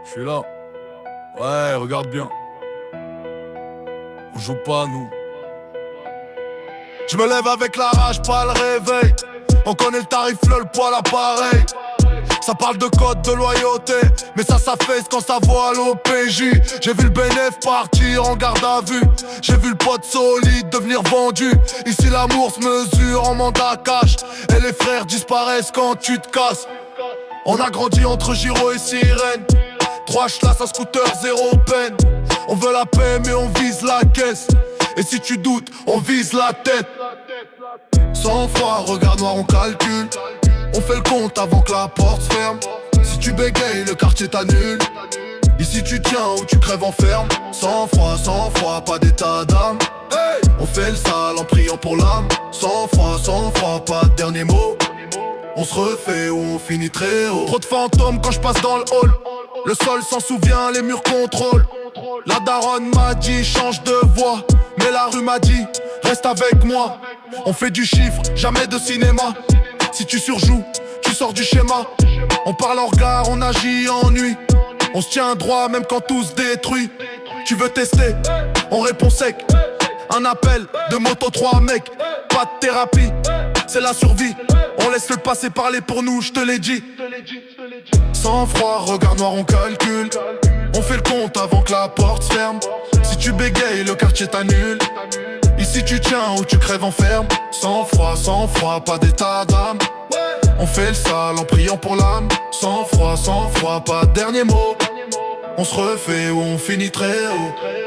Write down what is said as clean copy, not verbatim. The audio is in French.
Je suis là. Ouais, regarde bien. On joue pas, nous. Je me lève avec la rage, pas le réveil. On connaît le tarif, le poil à l'appareil. Ça parle de code de loyauté, mais ça s'affaisse quand ça voit l'OPJ. J'ai vu le bénéf partir en garde à vue. J'ai vu le pote solide devenir vendu. Ici l'amour se mesure en mandat cash. Et les frères disparaissent quand tu te casses. On a grandi entre Giro et Sirène. 3 chlasses, un scooter, 0 peine. On veut la paix mais on vise la caisse. Et si tu doutes, on vise la tête. Sans froid, regard noir, on calcule. On fait le compte avant que la porte se ferme. Si tu bégayes, le quartier t'annule. Ici tu tiens ou tu crèves en ferme. Sans froid, pas d'état d'âme. On fait le sale en priant pour l'âme. Sans froid, pas de dernier mot. On se refait ou on finit très haut. Trop de fantômes quand je passe dans le hall. Le sol s'en souvient, les murs contrôlent. La daronne m'a dit change de voix, mais la rue m'a dit reste avec moi. On fait du chiffre, jamais de cinéma. Si tu surjoues, tu sors du schéma. On parle en regard, on agit en nuit. On se tient droit même quand tout se détruit. Tu veux tester, on répond sec. Un appel de moto 3 mecs. Pas de thérapie, c'est la survie. On laisse le passé parler pour nous, je te l'ai dit. Sans froid, regard noir, on calcule. On fait le compte avant que la porte se ferme. Si tu bégayes, le quartier t'annule. Ici tu tiens ou tu crèves en ferme. Sans froid, pas d'état d'âme. On fait le sale en priant pour l'âme. Sans froid, pas de dernier mot. On se refait ou on finit très haut.